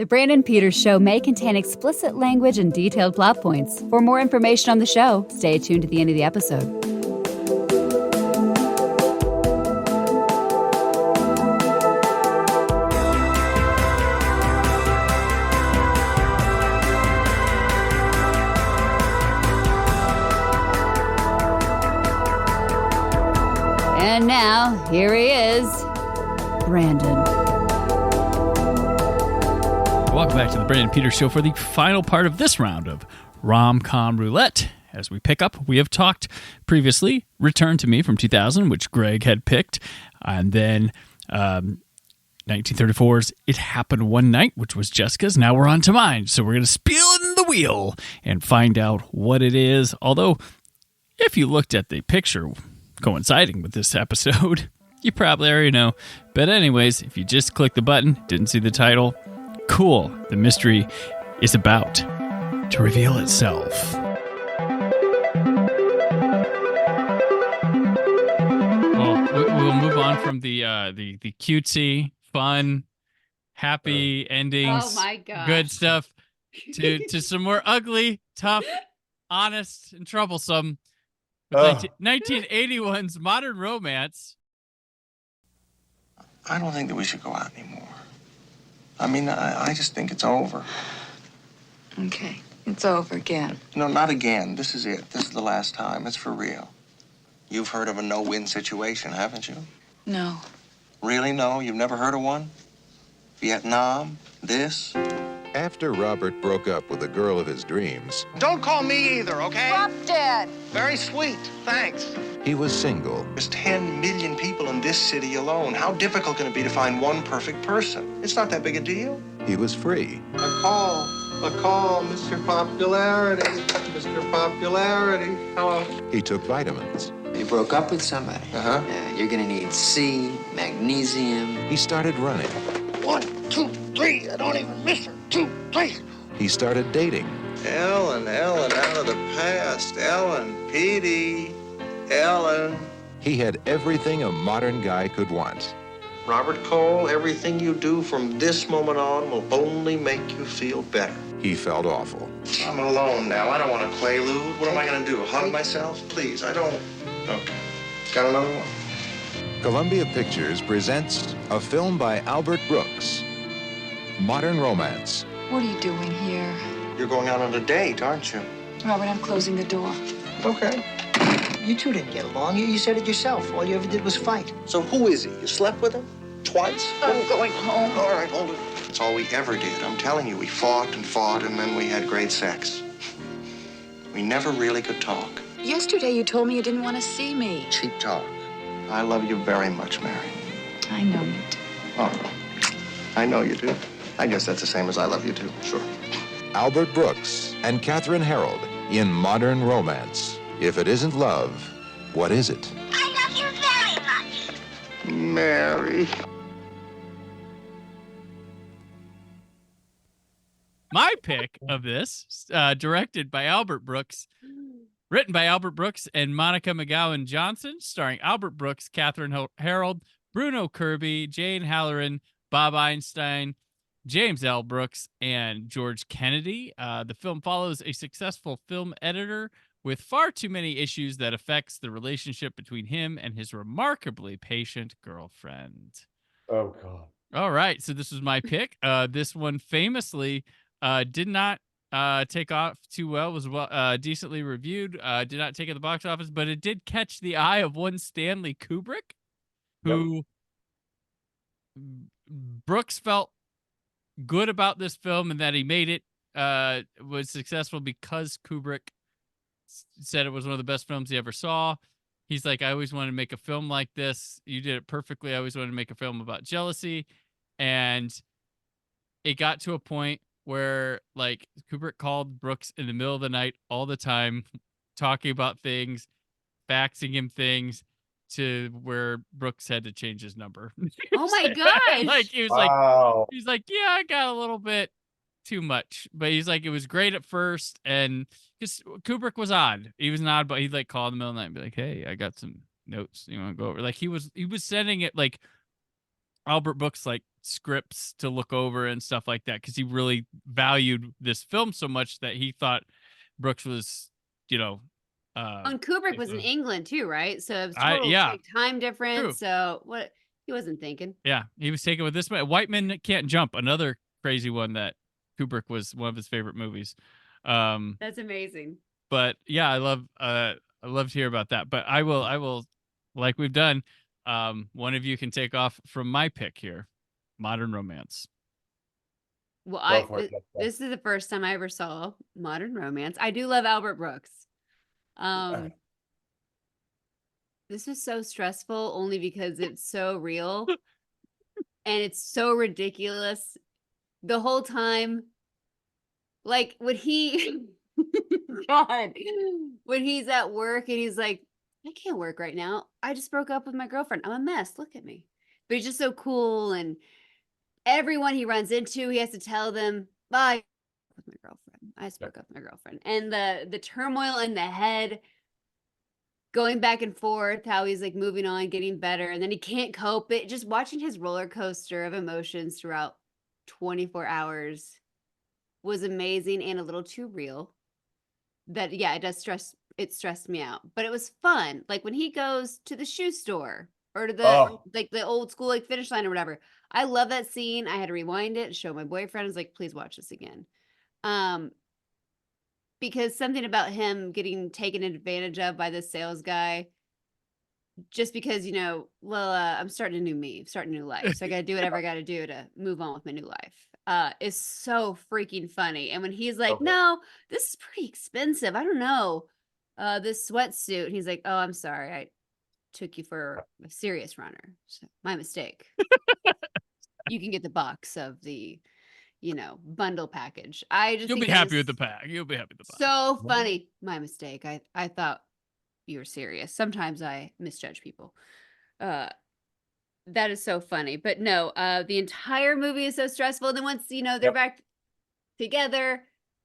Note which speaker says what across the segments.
Speaker 1: The Brandon Peters Show may contain explicit language and detailed plot points. For more information on the show, stay tuned to the end of the episode. And now, here he is, Brandon.
Speaker 2: Welcome back to the Brandon Peters Show for the final part of this round of Rom Com Roulette. As we pick up, we have talked previously, Return to Me from 2000, which Greg had picked, and then 1934's It Happened One Night, which was Jessica's. Now we're on to mine, so we're going to spill in the wheel and find out what it is. Although, if you looked at the picture coinciding with this episode, you probably already know. But anyways, if you just click the button, didn't see the title, cool. The mystery is about to reveal itself. Well, we'll move on from the cutesy, fun, happy endings,
Speaker 1: Oh my God,
Speaker 2: good stuff, to some more ugly, tough, honest, and troublesome. 1981's Modern Romance.
Speaker 3: I don't think that we should go out anymore. I mean, I just think it's over.
Speaker 4: Okay, it's over again.
Speaker 3: No, not again. This is it. This is the last time. It's for real. You've heard of a no-win situation, haven't you?
Speaker 4: No.
Speaker 3: Really, no? You've never heard of one? Vietnam? This?
Speaker 5: After Robert broke up with the girl of his dreams,
Speaker 3: Don't call me either, okay?
Speaker 4: Stop, Dad.
Speaker 3: Very sweet. Thanks.
Speaker 5: he was single.
Speaker 3: There's 10 million people in this city alone. How difficult can it be to find one perfect person? It's not that big a deal.
Speaker 5: He was free.
Speaker 3: A call, Mr. Popularity. Mr. Popularity. Hello.
Speaker 5: He took vitamins.
Speaker 6: You broke up with somebody.
Speaker 3: Uh-huh.
Speaker 6: Yeah, you're gonna need C, magnesium.
Speaker 5: He started running.
Speaker 3: 1, 2, 3. I don't even miss her. 2, 3.
Speaker 5: He started dating.
Speaker 3: Ellen, out of the past. Ellen, Petey, Ellen.
Speaker 5: He had everything a modern guy could want.
Speaker 3: Robert Cole, everything you do from this moment on will only make you feel better.
Speaker 5: He felt awful.
Speaker 3: I'm alone now. I don't want to quaalude. What am I going to do? Hug myself? Please, I don't. Okay. Got another one?
Speaker 5: Columbia Pictures presents a film by Albert Brooks, Modern Romance.
Speaker 4: What are you doing here?
Speaker 3: You're going out on a date, aren't you?
Speaker 4: Robert, I'm closing the door.
Speaker 3: Okay.
Speaker 7: You two didn't get along. You said it yourself. All you ever did was fight.
Speaker 3: So who is he? You slept with him? Twice?
Speaker 4: I'm going home.
Speaker 3: All right, hold it. It's all we ever did. I'm telling you, we fought, and then we had great sex. We never really could talk.
Speaker 4: Yesterday you told me you didn't want to see me.
Speaker 3: Cheap talk. I love you very much, Mary.
Speaker 4: I know you do.
Speaker 3: Oh, I know you do. I guess that's the same as I love you too. Sure.
Speaker 5: Albert Brooks and Katherine Harold in Modern Romance. If it isn't love, what is it?
Speaker 8: I love you very much.
Speaker 3: Mary.
Speaker 2: My pick of this, directed by Albert Brooks, written by Albert Brooks and Monica McGowan Johnson, starring Albert Brooks, Katherine Harold, Bruno Kirby, Jane Halloran, Bob Einstein, James L. Brooks, and George Kennedy. The film follows a successful film editor with far too many issues that affects the relationship between him and his remarkably patient girlfriend.
Speaker 9: Oh, God.
Speaker 2: All right, so this was my pick. This one famously did not take off too well, was decently reviewed, did not take at the box office, but it did catch the eye of one Stanley Kubrick, who Brooks felt good about this film and that he made it was successful because Kubrick said it was one of the best films he ever saw. He's like, I always wanted to make a film like this. You did it perfectly. I always wanted to make a film about jealousy. And it got to a point where like Kubrick called Brooks in the middle of the night all the time, talking about things, faxing him things, to where Brooks had to change his number.
Speaker 1: Oh my gosh.
Speaker 2: Like he was
Speaker 9: Wow.
Speaker 2: he's like, yeah, I got a little bit too much, but he's like, it was great at first, and because Kubrick was odd, he was odd, but he'd like call in the middle of the night and be like, hey, I got some notes you want to go over. Like he was sending it like Albert Brooks like scripts to look over and stuff like that because he really valued this film so much that he thought Brooks was,
Speaker 9: And Kubrick was in England too, right? So it was total
Speaker 2: yeah,
Speaker 9: like, time difference.
Speaker 2: true.
Speaker 9: So what he wasn't thinking.
Speaker 2: Yeah, he was taken with this man. White Men Can't Jump, another crazy one that Kubrick was one of his favorite movies.
Speaker 9: That's amazing.
Speaker 2: But yeah, I love to hear about that. But I will, like we've done. One of you can take off from my pick here, Modern Romance.
Speaker 9: Well, this is the first time I ever saw Modern Romance. I do love Albert Brooks. This was so stressful only because it's so real and it's so ridiculous the whole time. Like when God, when he's at work and he's like, I can't work right now. I just broke up with my girlfriend. I'm a mess. Look at me. But he's just so cool. And everyone he runs into, he has to tell them, bye with my girlfriend. I just broke up with my girlfriend. And the turmoil in the head going back and forth, how he's like moving on, getting better. And then he can't cope it. Just watching his roller coaster of emotions throughout 24 hours was amazing and a little too real. That, yeah, it stressed me out, but it was fun. Like when he goes to the shoe store or to the old school like Finish Line or whatever. I love that scene. I had to rewind it and show my boyfriend. I was like, please watch this again. Because something about him getting taken advantage of by this sales guy, just because, I'm starting a new me, starting a new life. So I got to do whatever I got to do to move on with my new life. Is so freaking funny. And when he's like, no, this is pretty expensive. I don't know. This sweatsuit. And he's like, oh, I'm sorry. I took you for a serious runner. So, my mistake. You can get the box of the, bundle package.
Speaker 2: You'll be happy with the pack. You'll be happy with the box.
Speaker 9: So funny. My mistake. I thought you were serious. Sometimes I misjudge people. That is so funny. But no, the entire movie is so stressful. And then once, they're back together,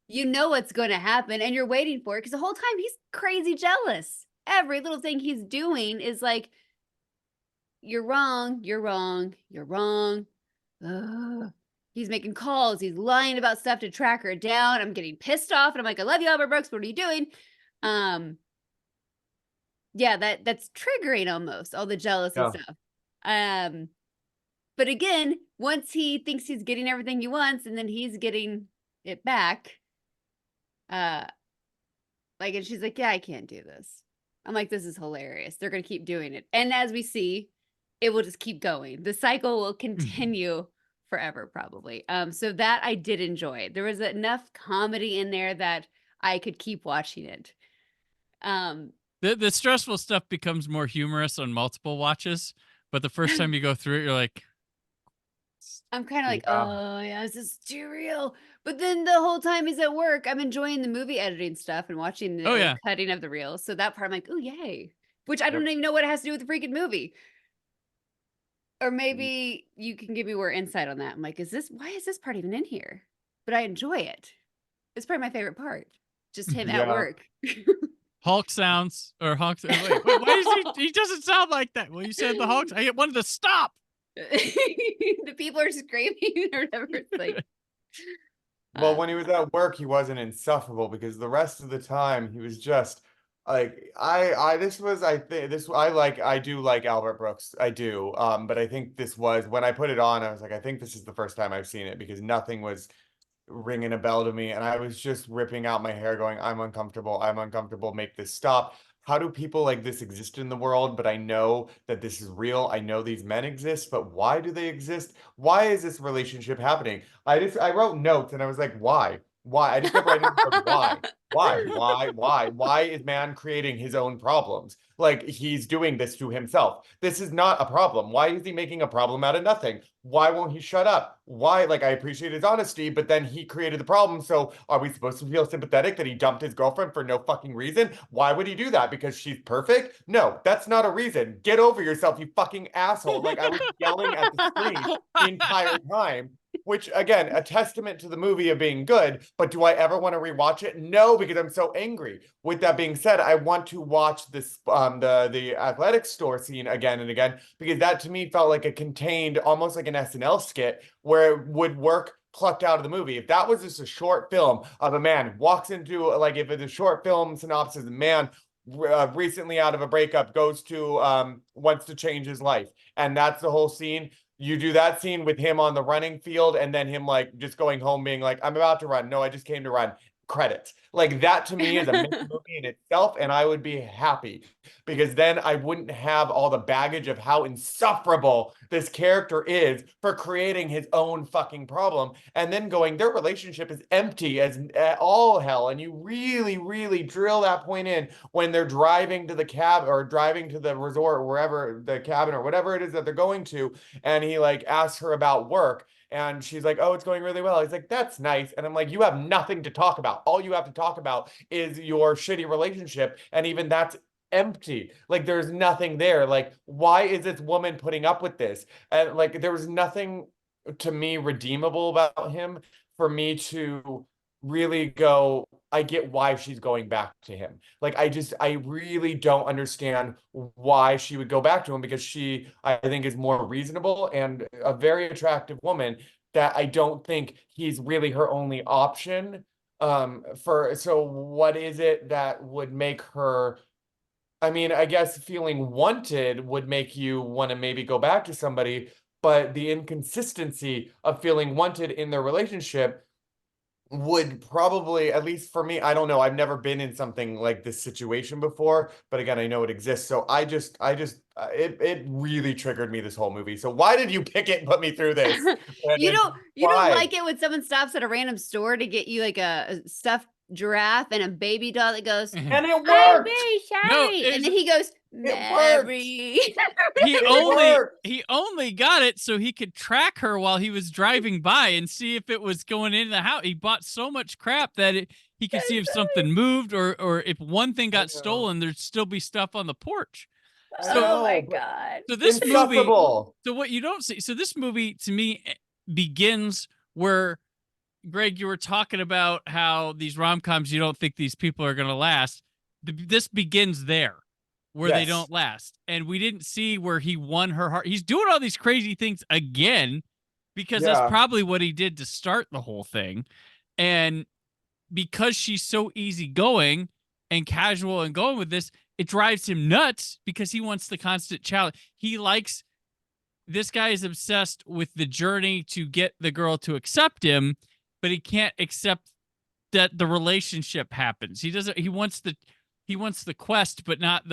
Speaker 9: what's going to happen and you're waiting for it because the whole time he's crazy jealous. Every little thing he's doing is like, you're wrong, you're wrong, you're wrong. Ugh. He's making calls. He's lying about stuff to track her down. I'm getting pissed off. And I'm like, I love you, Albert Brooks. What are you doing? Yeah, that's triggering almost, all the jealousy stuff. But again, once he thinks he's getting everything he wants and then he's getting it back, and she's like, yeah, I can't do this. I'm like, this is hilarious. They're going to keep doing it. And as we see, it will just keep going. The cycle will continue forever, probably. So that I did enjoy. There was enough comedy in there that I could keep watching it.
Speaker 2: The stressful stuff becomes more humorous on multiple watches, but the first time you go through it, you're like,
Speaker 9: I'm kind of like, oh yeah, this is too real. But then the whole time he's at work, I'm enjoying the movie editing stuff and watching the cutting of the reels. So that part I'm like, oh yay. Which I don't even know what it has to do with the freaking movie. Or maybe you can give me more insight on that. I'm like, why is this part even in here? But I enjoy it. It's probably my favorite part. Just him at work.
Speaker 2: Hulk sounds or Hulk. Wait, why is he doesn't sound like that. Well, you said the Hulk. I wanted to stop.
Speaker 9: The people are screaming or whatever. It's like,
Speaker 10: well, when he was at work, he wasn't insufferable because the rest of the time he was just like, I do like Albert Brooks. I do. But I think this was, when I put it on, I was like, I think this is the first time I've seen it because nothing was ringing a bell to me. And I was just ripping out my hair going, I'm uncomfortable, make this stop. How do people like this exist in the world? But I know that this is real. I know these men exist, but why do they exist? Why is this relationship happening? I wrote notes and I was like, why? I just kept writing, why is man creating his own problems? Like he's doing this to himself. This is not a problem. Why is he making a problem out of nothing? Why won't he shut up? Why? Like, I appreciate his honesty, but then he created the problem. So are we supposed to feel sympathetic that he dumped his girlfriend for no fucking reason? Why would he do that? Because she's perfect? No, that's not a reason. Get over yourself, you fucking asshole. Like, I was yelling at the screen the entire time. which again, a testament to the movie of being good. But do I ever want to rewatch it? No, because I'm so angry. With that being said, I want to watch this the athletic store scene again and again, because that to me felt like a contained, almost like an SNL skit where it would work plucked out of the movie. If that was just a short film of a man walks into, like, if it's a short film synopsis, a man recently out of a breakup goes to wants to change his life, and that's the whole scene. You do that scene with him on the running field, and then him like just going home being like, I'm about to run. No, I just came to run. Credits. Like that to me is a movie in itself, and I would be happy, because then I wouldn't have all the baggage of how insufferable this character is for creating his own fucking problem, and then going, their relationship is empty as all hell. And you really, really drill that point in when they're driving to the cab or driving to the resort or wherever, the cabin or whatever it is that they're going to, and he like asks her about work. And she's like, oh, it's going really well. He's like, that's nice. And I'm like, you have nothing to talk about. All you have to talk about is your shitty relationship. And even that's empty. Like, there's nothing there. Like, why is this woman putting up with this? And like, there was nothing to me redeemable about him for me to really go, I get why she's going back to him. Like, I really don't understand why she would go back to him, because she, I think, is more reasonable and a very attractive woman, that I don't think he's really her only option. So what is it that would make her, I mean, I guess feeling wanted would make you want to maybe go back to somebody, but the inconsistency of feeling wanted in their relationship would probably, at least for me, I don't know, I've never been in something like this situation before, but again, I know it exists. So it really triggered me, this whole movie. So why did you pick it and put me through this?
Speaker 9: You don't
Speaker 10: Why?
Speaker 9: like it when someone stops at a random store to get you like a stuffed giraffe and a baby doll that goes,
Speaker 10: And it
Speaker 9: I'm
Speaker 10: worked.
Speaker 9: very
Speaker 2: No,
Speaker 9: sorry. And then he goes, Mary.
Speaker 2: He only got it so he could track her while he was driving by and see if it was going in the house. He bought so much crap that he could see if something moved, or if one thing got stolen, there'd still be stuff on the porch.
Speaker 9: Oh my God.
Speaker 2: So this movie,
Speaker 10: Insufferable.
Speaker 2: so what you don't see, so this movie to me begins where, Greg, you were talking about how these rom-coms, you don't think these people are going to last. This begins there, where they don't last. And we didn't see where he won her heart. He's doing all these crazy things again, because that's probably what he did to start the whole thing. And because she's so easygoing and casual and going with this, it drives him nuts, because he wants the constant challenge. He likes, this guy is obsessed with the journey to get the girl to accept him, but he can't accept that the relationship happens. He wants the quest, but not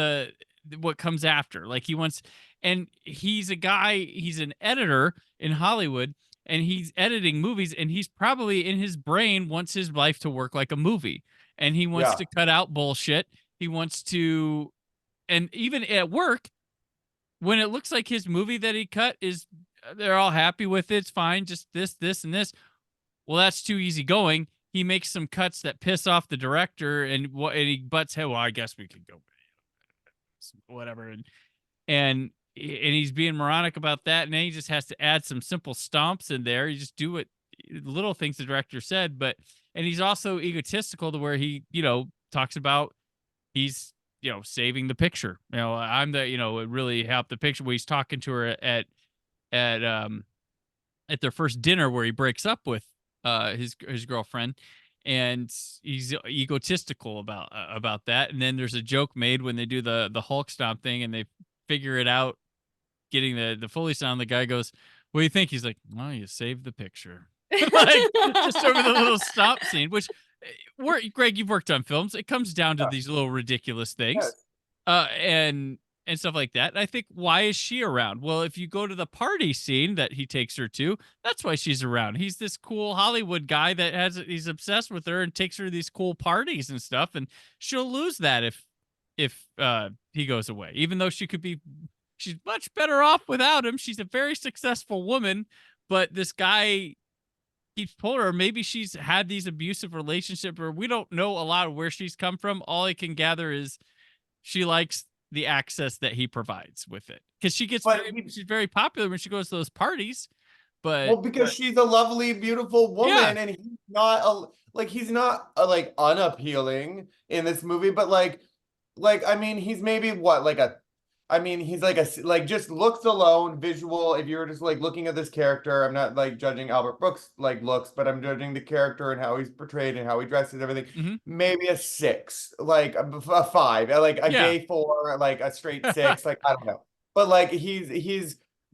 Speaker 2: what comes after. Like, he wants, and he's an editor in Hollywood, and he's editing movies, and he's probably in his brain wants his life to work like a movie, and he wants to cut out bullshit. He wants to, and even at work, when it looks like his movie that he cut is, they're all happy with it, it's fine, just this, and this. Well, that's too easy going. He makes some cuts that piss off the director, and he butts, hey, well, I guess we could go, whatever. And he's being moronic about that. And then he just has to add some simple stomps in there. You just do it, little things the director said, and he's also egotistical to where he, talks about he's, saving the picture. I'm the, it really helped the picture, where he's talking to her at their first dinner, where he breaks up with his girlfriend, and he's egotistical about that. And then there's a joke made when they do the Hulk stomp thing, and they figure it out, getting the Foley sound. The guy goes, what do you think? He's like, well, you saved the picture. Like, just over the little stomp scene, which, Greg, you've worked on films. It comes down to these little ridiculous things, and stuff like that. And I think, why is she around? Well, if you go to the party scene that he takes her to, that's why she's around. He's this cool Hollywood guy that he's obsessed with her and takes her to these cool parties and stuff. And she'll lose that if he goes away, even though she's much better off without him. She's a very successful woman, but this guy keeps pulling her. Maybe she's had these abusive relationships, or we don't know a lot of where she's come from. All I can gather is she likes the access that he provides with it, because she's very popular when she goes to those parties, But
Speaker 10: Well, because she's a lovely, beautiful woman, and he's not like unappealing in this movie, but I mean, he's maybe what like a, I mean, he's like like just looks alone, visual. If you were just like looking at this character, I'm not like judging Albert Brooks like looks, but I'm judging the character and how he's portrayed and how he dresses, everything.
Speaker 2: mm-hmm.
Speaker 10: Maybe a 6, like a 5, like a gay 4, like a straight 6, like I don't know. But like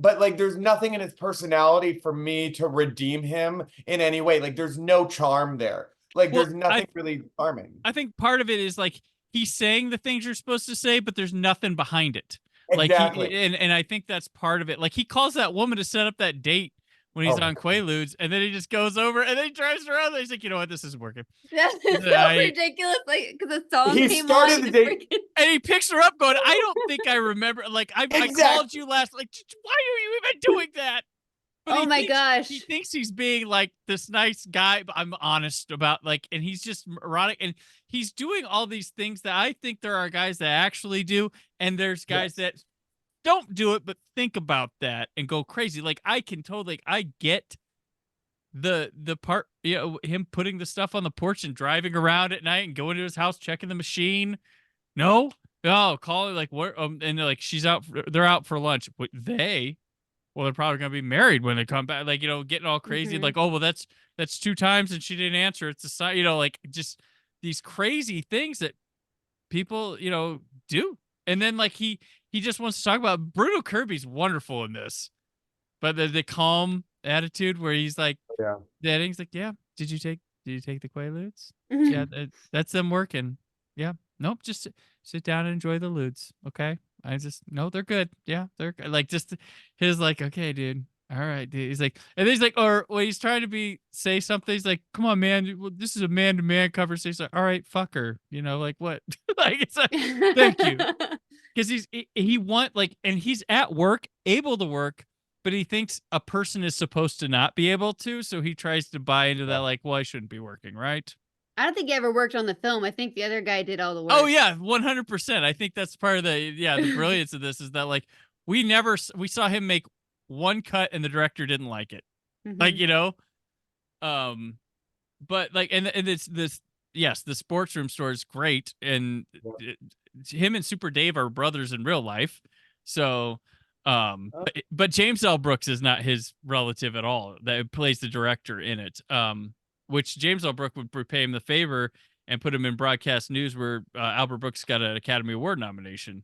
Speaker 10: but like there's nothing in his personality for me to redeem him in any way. Like there's no charm there. Like there's nothing really charming.
Speaker 2: I think part of it is like he's saying the things you're supposed to say, but there's nothing behind it.
Speaker 10: Exactly.
Speaker 2: Like and I think that's part of it. Like he calls that woman to set up that date when he's on Quaaludes, and then he just goes over and then he drives around. And he's like, you know what, this isn't working.
Speaker 9: That's so ridiculous. Like, because the song came on,
Speaker 2: the date, and he picks her up, going, "I don't think I remember. Like, I called you last. Like, why are you even doing that?" But
Speaker 9: oh my gosh,
Speaker 2: he thinks he's being like this nice guy, but I'm honest about like, and he's just erotic, and he's doing all these things that I think there are guys that actually do, and there's guys that don't do it, but think about that and go crazy. Like I can totally, I get the part, you know, him putting the stuff on the porch and driving around at night and going to his house, checking the machine. No, call it like what? And they're like, they're out for lunch. But well, they're probably gonna be married when they come back. Like, you know, getting all crazy. Like, oh well, that's 2 times and she didn't answer. It's a sign, you know, like just these crazy things that people, you know, do. And then like he just wants to talk about Bruno Kirby's wonderful in this, but the calm attitude where he's like, he's like, yeah, did you take the Quaaludes? Yeah, that's them working. Yeah, nope, just sit down and enjoy the ludes. Okay, no, they're good. Yeah, they're like just his like, okay, dude. All right, dude. He's like, and then he's like, or when he's trying to say something, he's like, come on, man. Well, this is a man-to-man conversation. He's like, all right, fuck her. You know, like what? Like it's like, thank you. Because he want like, and he's at work, able to work, but he thinks a person is supposed to not be able to, so he tries to buy into that. Like, well, I shouldn't be working, right?
Speaker 9: I don't think he ever worked on the film. I think the other guy did all the work.
Speaker 2: Oh yeah, 100%. I think that's part of the brilliance of this is that like we saw him make one cut and the director didn't like it, like you know, but like and it's this. Yes, the sports room store is great, and him and Super Dave are brothers in real life. So, but James L. Brooks is not his relative at all. That plays the director in it. Which James L. Brooks would repay him the favor and put him in broadcast news, where Albert Brooks got an Academy Award nomination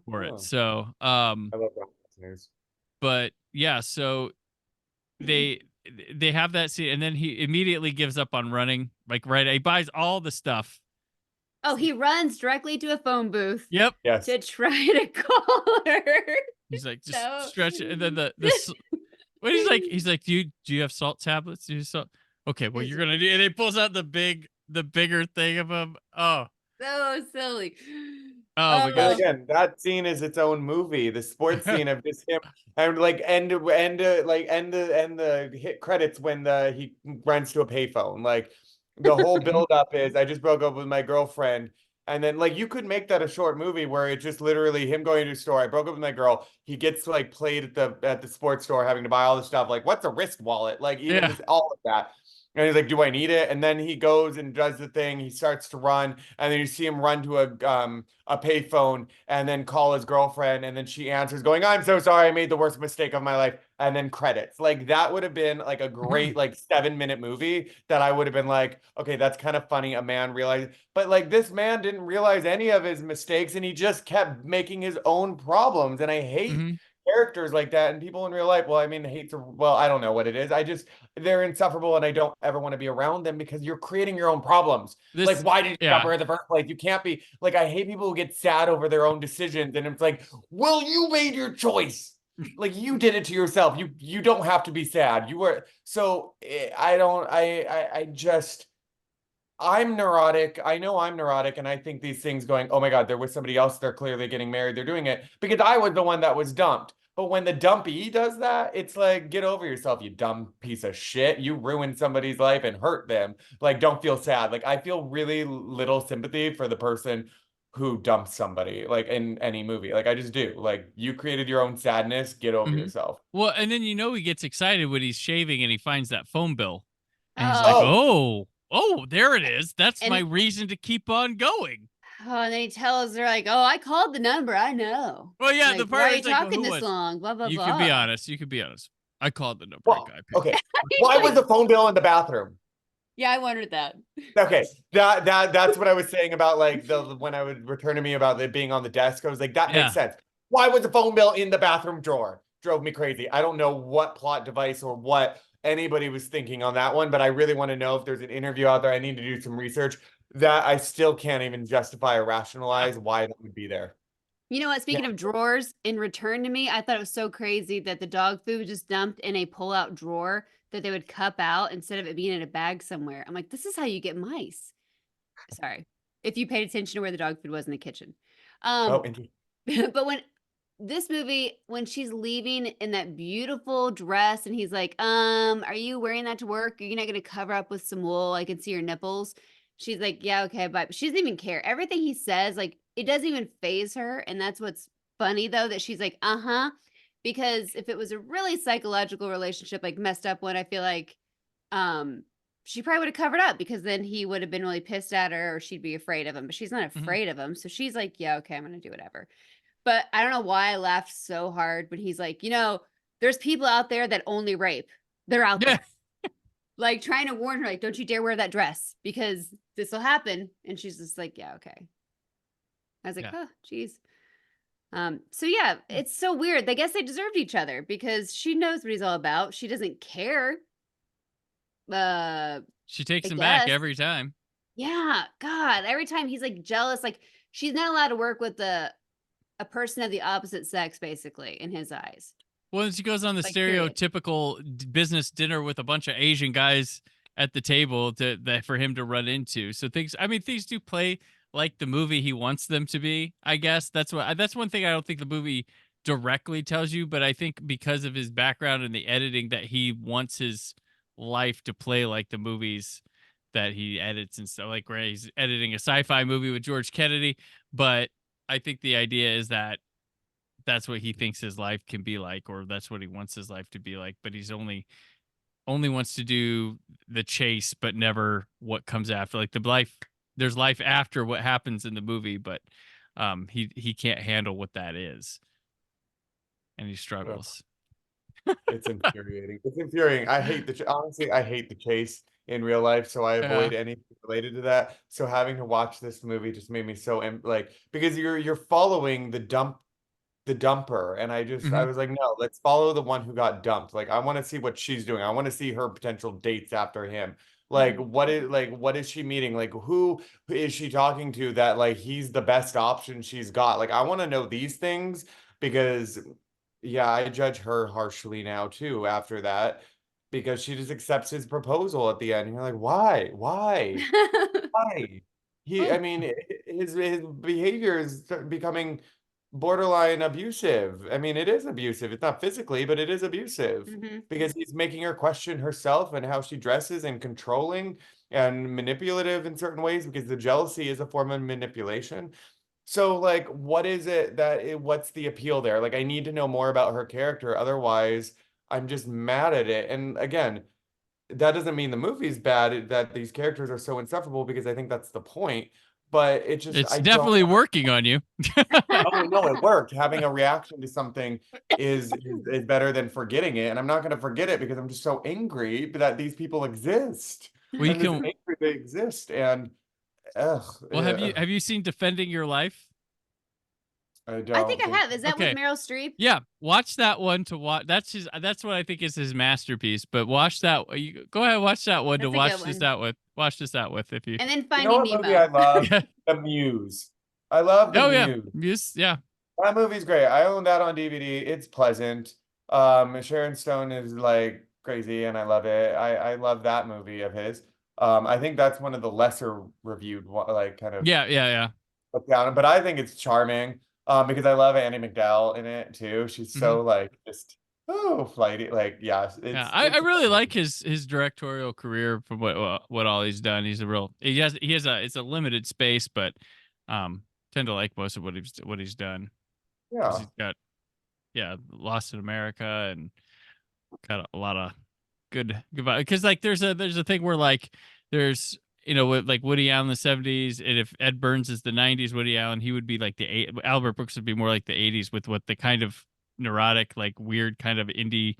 Speaker 2: for it. So, I love broadcast news. But yeah, so they have that scene, and then he immediately gives up on running. Like, right, he buys all the stuff.
Speaker 9: Oh, he runs directly to a phone booth.
Speaker 2: Yep.
Speaker 10: Yes.
Speaker 9: To try to call her.
Speaker 2: He's like, just stretch it, and then what he's like, do you have salt tablets? Do you salt? Okay, well you're gonna do, and he pulls out the bigger thing of them. Oh,
Speaker 9: so silly.
Speaker 2: Oh my god!
Speaker 10: Again, that scene is its own movie. The sports scene of just him and like end the hit credits when he runs to a payphone. Like the whole build up is I just broke up with my girlfriend, and then like you could make that a short movie where it's just literally him going to a store. I broke up with my girl. He gets like played at the sports store having to buy all this stuff. Like what's a wrist wallet? Like even just all of that. And he's like, do I need it? And then he goes and does the thing. He starts to run. And then you see him run to a payphone and then call his girlfriend. And then she answers going, I'm so sorry. I made the worst mistake of my life. And then credits. Like that would have been like a great like 7-minute movie that I would have been like, okay, that's kind of funny. A man realized. But like this man didn't realize any of his mistakes and he just kept making his own problems. And I hate characters like that and people in real life. Well, I mean, I don't know what it is. They're insufferable and I don't ever want to be around them because you're creating your own problems. Like, why did you stop her in the first place? You can't be like, I hate people who get sad over their own decisions. And it's like, well, you made your choice. Like you did it to yourself. You don't have to be sad. You were, so I'm neurotic. I know I'm neurotic. And I think these things going, oh my God, they're with somebody else. They're clearly getting married. They're doing it because I was the one that was dumped. But when the dumpy does that, it's like, get over yourself, you dumb piece of shit. You ruined somebody's life and hurt them. Like, don't feel sad. Like, I feel really little sympathy for the person who dumps somebody like in any movie. Like I just do. Like you created your own sadness, get over yourself.
Speaker 2: Well, and then he gets excited when he's shaving and he finds that phone bill. And he's like,
Speaker 9: Oh.
Speaker 2: oh, there it is. That's
Speaker 9: And-
Speaker 2: my reason to keep on going.
Speaker 9: Oh, and then he tells her like, "Oh, I called the number. I know."
Speaker 2: Well, yeah,
Speaker 9: like,
Speaker 2: the part
Speaker 9: why are you
Speaker 2: is like, well,
Speaker 9: talking
Speaker 2: who
Speaker 9: this
Speaker 2: was?
Speaker 9: long? Blah blah
Speaker 2: You
Speaker 9: blah.
Speaker 2: can be honest. You can be honest. I called the number.
Speaker 10: Well,
Speaker 2: guy paid.
Speaker 10: okay. Why was the phone bill in the bathroom?
Speaker 9: Yeah, I wondered that.
Speaker 10: Okay, that's what I was saying about like when I would return to me about it being on the desk. I was like, that makes sense. Why was the phone bill in the bathroom drawer? Drove me crazy. I don't know what plot device or what anybody was thinking on that one, but I really want to know if there's an interview out there. I need to do some research that I still can't even justify or rationalize why that would be there.
Speaker 9: You know what? Speaking of drawers, in Return to Me, I thought it was so crazy that the dog food was just dumped in a pull-out drawer that they would cup out instead of it being in a bag somewhere. I'm like, this is how you get mice. Sorry. If you paid attention to where the dog food was in the kitchen.
Speaker 10: Indeed.
Speaker 9: But when this movie, when she's leaving in that beautiful dress and he's like, are you wearing that to work? Are you not going to cover up with some wool? I can see your nipples. She's like, yeah, okay. But she doesn't even care. Everything he says, like, it doesn't even phase her. And that's what's funny, though, that she's like, because if it was a really psychological relationship, like messed up one, I feel like she probably would have covered up because then he would have been really pissed at her or she'd be afraid of him. But she's not afraid of him. So she's like, yeah, okay, I'm going to do whatever. But I don't know why I laughed so hard when he's like, there's people out there that only rape. They're out there. Like trying to warn her, like, don't you dare wear that dress because this will happen. And she's just like, yeah, okay. I was like, oh, geez. So yeah, it's so weird. I guess they deserved each other because she knows what he's all about. She doesn't care.
Speaker 2: She takes him back every time.
Speaker 9: Yeah, God, every time he's like jealous. Like she's not allowed to work with a person of the opposite sex, basically, in his eyes.
Speaker 2: Well, she goes on the stereotypical business dinner with a bunch of Asian guys at the table for him to run into. So things do play like the movie he wants them to be. I guess that's one thing I don't think the movie directly tells you, but I think because of his background and the editing that he wants his life to play like the movies that he edits and stuff. Like where he's editing a sci-fi movie with George Kennedy, but I think the idea is that that's what he thinks his life can be like, or that's what he wants his life to be like. But he's only wants to do the chase, but never what comes after. Like there's life after what happens in the movie, but he can't handle what that is, and he struggles.
Speaker 10: It's infuriating. It's infuriating. I hate honestly, I hate the chase in real life, so I avoid anything related to that. So having to watch this movie just made me so because you're following the dumper, and I was like, no, let's follow the one who got dumped. Like I want to see what she's doing. I want to see her potential dates after him. Like what is she meeting? Like who is she talking to that like he's the best option she's got? Like I want to know these things because I judge her harshly now too after that because she just accepts his proposal at the end. And you're like, why? Why? I mean, his behavior is becoming borderline abusive. I mean, it is abusive. It's not physically, but it is abusive because he's making her question herself and how she dresses and controlling and manipulative in certain ways because the jealousy is a form of manipulation. So like, what is it what's the appeal there? Like, I need to know more about her character. Otherwise, I'm just mad at it. And again, that doesn't mean the movie's bad, that these characters are so insufferable because I think that's the point. But it's
Speaker 2: definitely working on you.
Speaker 10: Oh no, it worked. Having a reaction to something is better than forgetting it. And I'm not going to forget it because I'm just so angry that these people exist.
Speaker 2: Well,
Speaker 10: angry they exist. And
Speaker 2: have you seen Defending Your Life?
Speaker 10: I don't.
Speaker 9: I think I have. Is that with Meryl Streep?
Speaker 2: Yeah, watch that one to watch. That's what I think is his masterpiece. But watch that. Go ahead, watch that one to watch this out with. Watch this out with if you.
Speaker 9: And then Finding Nemo.
Speaker 10: Movie I love The Muse. I love The Muse.
Speaker 2: Muse, yeah.
Speaker 10: That movie's great. I own that on DVD. It's pleasant. Sharon Stone is like crazy, and I love it. I love that movie of his. I think that's one of the lesser reviewed, like kind of.
Speaker 2: Yeah.
Speaker 10: Down, but I think it's charming. Because I love Annie McDowell in it too. She's so like just flighty. Like
Speaker 2: I really like his directorial career from what all he's done. He's it's a limited space, but tend to like most of what he's done.
Speaker 10: Yeah.
Speaker 2: He's got Lost in America and got a lot of good because like there's a thing where like there's with like Woody Allen in the 70s, and if Ed Burns is the 90s, Woody Allen, he would be like Albert Brooks would be more like the 80s with what the kind of neurotic, like weird kind of indie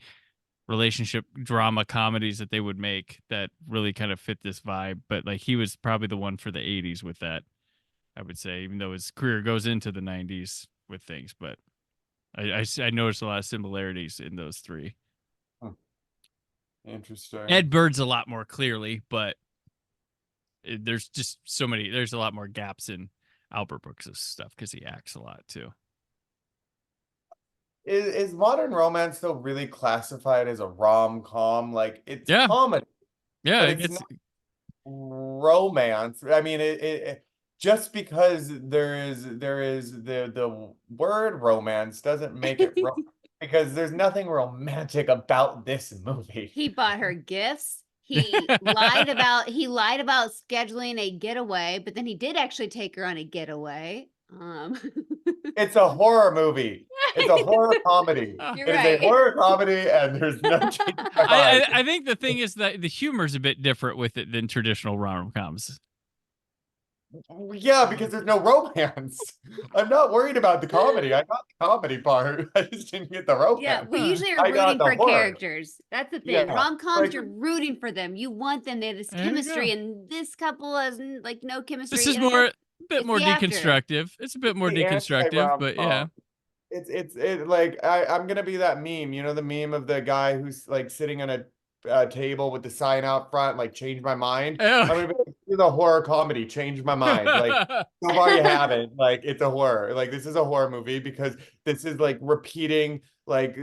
Speaker 2: relationship drama comedies that they would make that really kind of fit this vibe. But like he was probably the one for the 80s with that, I would say, even though his career goes into the 90s with things. But I noticed a lot of similarities in those three.
Speaker 10: Interesting.
Speaker 2: Ed Bird's a lot more clearly, but there's just there's a lot more gaps in Albert Brooks' stuff because he acts a lot too.
Speaker 10: Is modern romance though really classified as a rom-com? Like it's comedy,
Speaker 2: yeah,
Speaker 10: but it's not romance. I mean, it just because there is the word romance doesn't make it because there's nothing romantic about this movie.
Speaker 9: He bought her gifts. He lied about scheduling a getaway, but then he did actually take her on a getaway.
Speaker 10: It's a horror movie. It's a horror comedy.
Speaker 9: You're
Speaker 10: It is
Speaker 9: right.
Speaker 10: a horror comedy, and there's no change.
Speaker 2: I think the thing is that the humor's a bit different with it than traditional rom-coms.
Speaker 10: Yeah, because there's no romance. I'm not worried about the comedy. I got the comedy part. I just didn't get the romance.
Speaker 9: Yeah, we usually are rooting for characters. That's the thing.
Speaker 10: Yeah,
Speaker 9: Rom-coms,
Speaker 10: like,
Speaker 9: you're rooting for them. You want them. They have this
Speaker 2: There you
Speaker 9: chemistry,
Speaker 2: go.
Speaker 9: and this couple has like no chemistry.
Speaker 2: This is
Speaker 9: You know,
Speaker 2: more a bit
Speaker 9: it's
Speaker 2: more
Speaker 9: the actor.
Speaker 2: deconstructive. It's a bit more
Speaker 10: the
Speaker 2: deconstructive, but yeah.
Speaker 10: anti-rom-com. It's like I'm gonna be that meme, the meme of the guy who's like sitting on a table with the sign out front, like change my mind.
Speaker 2: Oh.
Speaker 10: I'm gonna be like, this is a horror comedy, change my mind. Like so far you haven't. Like it's a horror. Like this is a horror movie because this is like repeating like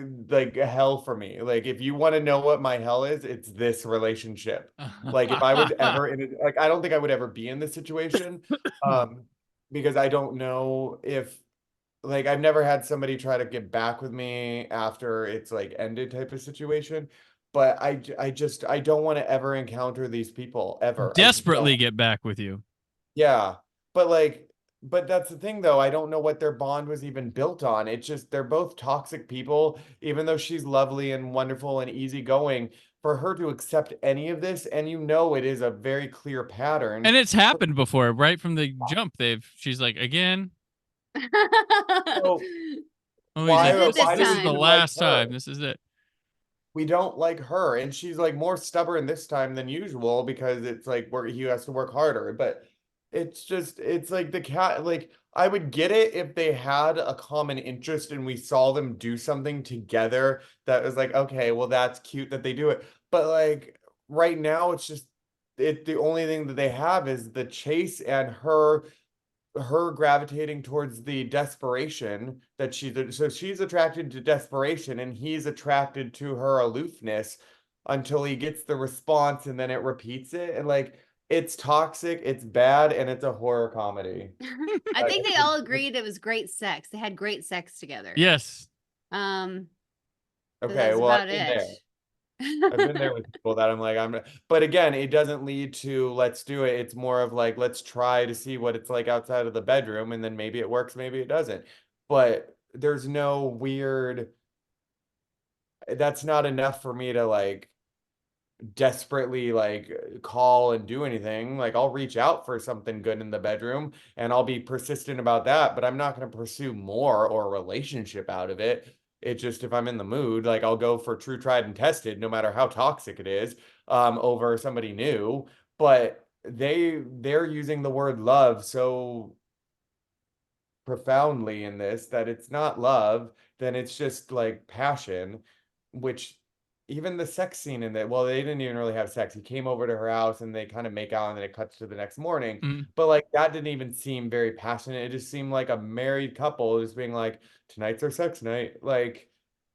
Speaker 10: hell for me. Like if you want to know what my hell is, it's this relationship. Like if I was ever in it, like I don't think I would ever be in this situation. Because I don't know if like I've never had somebody try to get back with me after it's like ended type of situation, but I don't want to ever encounter these people ever.
Speaker 2: Desperately get back with you.
Speaker 10: Yeah, but that's the thing though. I don't know what their bond was even built on. It's just they're both toxic people, even though she's lovely and wonderful and easygoing. For her to accept any of this, and it is a very clear pattern.
Speaker 2: And it's happened before, right from the jump. She's like, again.
Speaker 10: So,
Speaker 2: this is the last time. This is it.
Speaker 10: We don't like her, and she's like more stubborn this time than usual because it's like he has to work harder. But it's like the cat. Like I would get it if they had a common interest and we saw them do something together that was like, okay, well that's cute that they do it. But like right now, it's just the only thing that they have is the chase and her gravitating towards the desperation that she's attracted to desperation and he's attracted to her aloofness until he gets the response and then it repeats it, and like it's toxic, it's bad, and it's a horror comedy.
Speaker 9: I think they all agreed it was great sex. They had great sex together.
Speaker 2: Yes.
Speaker 10: Okay,
Speaker 9: well,
Speaker 10: I've been there. I've been there with people that I'm like, but again, it doesn't lead to let's do it. It's more of like, let's try to see what it's like outside of the bedroom. And then maybe it works, maybe it doesn't. But there's no weird, that's not enough for me to like desperately like call and do anything. Like I'll reach out for something good in the bedroom and I'll be persistent about that, but I'm not going to pursue more or a relationship out of it. It just, if I'm in the mood, like I'll go for true, tried and tested, no matter how toxic it is, over somebody new. But they're using the word love so profoundly in this that it's not love, then it's just like passion, which even the sex scene in that, well, they didn't even really have sex. He came over to her house and they kind of make out and then it cuts to the next morning.
Speaker 2: Mm-hmm.
Speaker 10: But like that didn't even seem very passionate. It just seemed like a married couple just being like, tonight's our sex night. Like,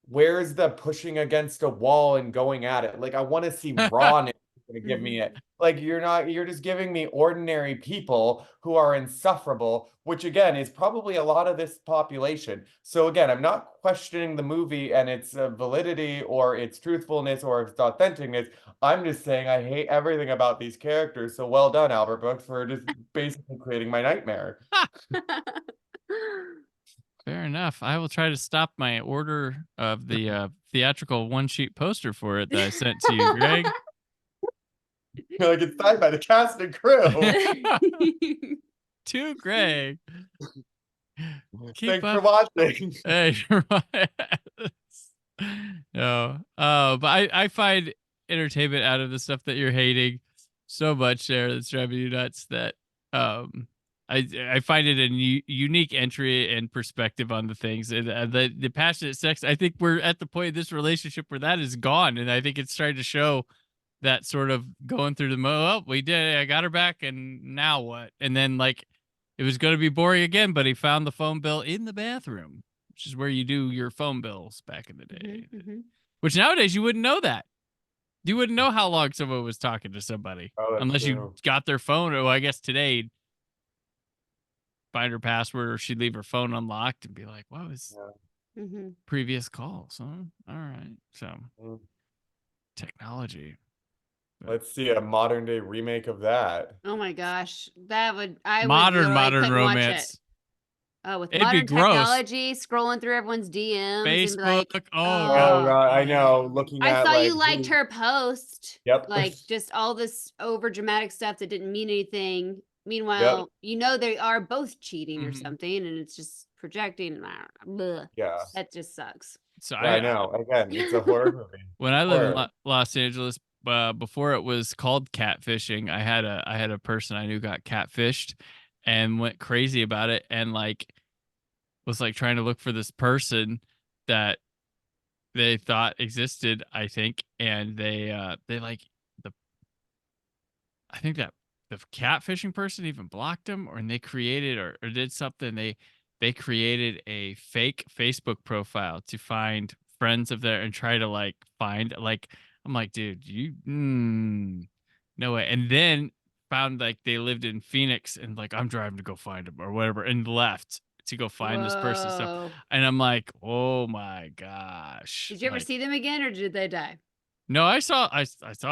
Speaker 10: where's the pushing against a wall and going at it? Like, I want to see rawness gonna give me it. Like you're just giving me ordinary people who are insufferable, which again is probably a lot of this population. So again, I'm not questioning the movie and its validity or its truthfulness or its authenticness. I'm just saying I hate everything about these characters. So well done, Albert Brooks, for just basically creating my nightmare.
Speaker 2: Fair enough. I will try to stop my order of the theatrical one-sheet poster for it that I sent to you, Greg.
Speaker 10: You're like, it's signed by the cast and crew.
Speaker 2: To Greg.
Speaker 10: Thanks for watching.
Speaker 2: Hey, no. But I find entertainment out of the stuff that you're hating so much there that's driving you nuts that I find it a unique entry and perspective on the things. And the passionate sex, I think we're at the point of this relationship where that is gone. And I think it's trying to show that sort of going through the well, we did it, I got her back, and now what? And then like it was going to be boring again, but he found the phone bill in the bathroom, which is where you do your phone bills back in the day. Which nowadays you wouldn't know that. You wouldn't know how long someone was talking to somebody unless you got their phone. Or I guess today, find her password, or she'd leave her phone unlocked and be like, "What was previous calls?" Huh? All right, so technology.
Speaker 10: Let's see a modern day remake of that.
Speaker 9: Oh my gosh, that would I
Speaker 2: modern
Speaker 9: couldn't
Speaker 2: romance.
Speaker 9: watch it. Oh, with
Speaker 2: It'd
Speaker 9: modern
Speaker 2: be gross.
Speaker 9: technology, scrolling through everyone's DMs,
Speaker 2: Facebook.
Speaker 9: and be like,
Speaker 10: God, I know. Looking at,
Speaker 9: I saw
Speaker 10: like,
Speaker 9: you liked her post.
Speaker 10: Yep.
Speaker 9: Like just all this over dramatic stuff that didn't mean anything. Meanwhile, you know they are both cheating or something, and it's just projecting. And I don't know. Bleh.
Speaker 10: Yeah,
Speaker 9: that just sucks.
Speaker 2: So
Speaker 10: I know. Again, it's a horror movie.
Speaker 2: When I lived in Los Angeles, before it was called catfishing, I had a person I knew got catfished and went crazy about it, and like was like trying to look for this person that they thought existed, I think, and they like I think that the catfishing person even blocked him, or and they created or did something. They created a fake Facebook profile to find friends of theirs and try to like find like. I'm like, dude, you no way. And then found like they lived in Phoenix and like I'm driving to go find them or whatever, and left to go find this person. So, and I'm like, oh my gosh.
Speaker 9: Did you ever see them again, or did they die?
Speaker 2: No, I saw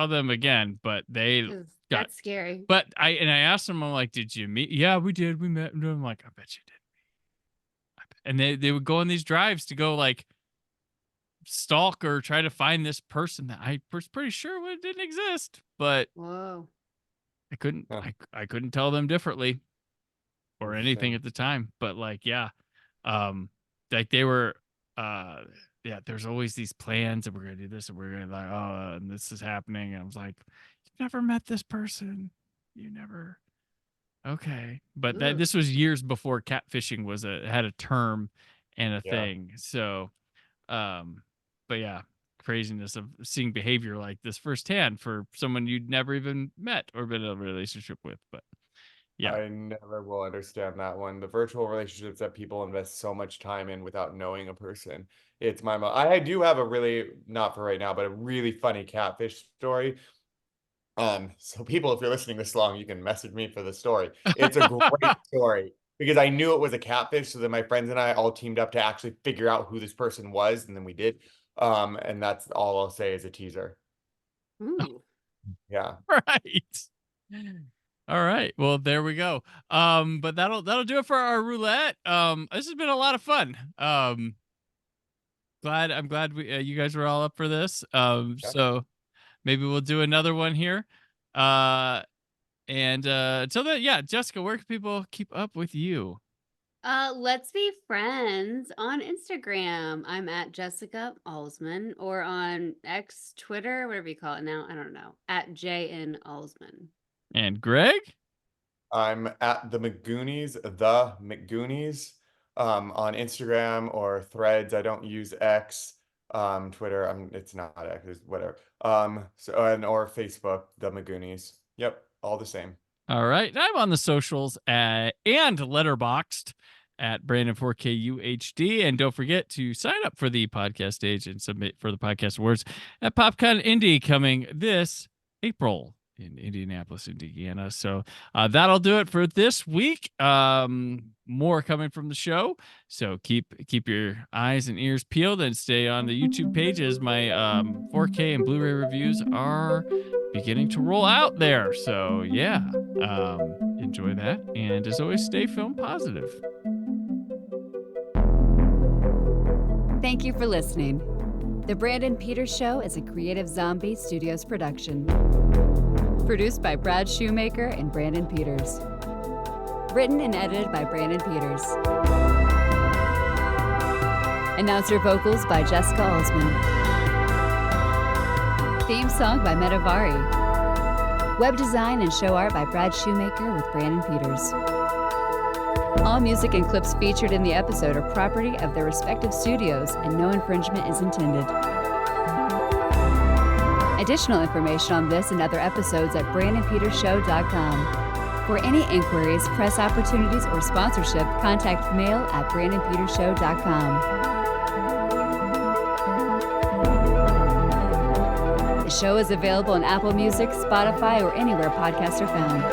Speaker 2: them again, but
Speaker 9: that's scary.
Speaker 2: But I asked them, I'm like, did you meet? Yeah, we did. We met. And I'm like, I bet you did. And they would go on these drives to go like stalk or try to find this person that I was pretty sure didn't exist, but I couldn't I couldn't tell them differently or anything at the time. But like, yeah, like they were there's always these plans and we're gonna do this and we're gonna like and this is happening, and I was like, you've never met this person, you never. Okay, but this was years before catfishing had a term and a thing. So but yeah, craziness of seeing behavior like this firsthand for someone you'd never even met or been in a relationship with. But yeah,
Speaker 10: I never will understand that one. The virtual relationships that people invest so much time in without knowing a person. It's my I do have a really, not for right now, but a really funny catfish story. So people, if you're listening this long, you can message me for the story. It's a great story because I knew it was a catfish. So then my friends and I all teamed up to actually figure out who this person was, and then we did. And that's all I'll say as a teaser.
Speaker 9: Ooh.
Speaker 10: Yeah.
Speaker 2: Right. All right. Well, there we go. But that'll do it for our roulette. This has been a lot of fun. I'm glad you guys were all up for this. So maybe we'll do another one here. And until then, yeah, Jessica, where can people keep up with you?
Speaker 9: Let's be friends on Instagram. I'm at Jessica Alsman, or on X, Twitter, whatever you call it now. I don't know. At JN Alsman.
Speaker 2: And Greg?
Speaker 10: I'm at the McGoonies, on Instagram or Threads. I don't use X. Twitter, it's not X, it's whatever. Or Facebook, the McGoonies. Yep, all the same.
Speaker 2: All right. I'm on the socials and Letterboxd at Brandon4KUHD. And don't forget to sign up for the podcast stage and submit for the podcast awards at PopCon Indie coming this April in Indianapolis, Indiana. So that'll do it for this week. More coming from the show. So keep your eyes and ears peeled and stay on the YouTube page as my 4K and Blu-ray reviews are beginning to roll out there. So yeah, enjoy that. And as always, stay film positive.
Speaker 1: Thank you for listening. The Brandon Peters Show is a Creative Zombie Studios production. Produced by Brad Shoemaker and Brandon Peters. Written and edited by Brandon Peters. Announcer vocals by Jesscia Alsman. Theme song by Metavari. Web design and show art by Brad Shoemaker with Brandon Peters. All music and clips featured in the episode are property of their respective studios, and no infringement is intended. Additional information on this and other episodes at BrandonPetersShow.com. For any inquiries, press opportunities, or sponsorship, contact mail at BrandonPetersShow.com. The show is available on Apple Music, Spotify, or anywhere podcasts are found.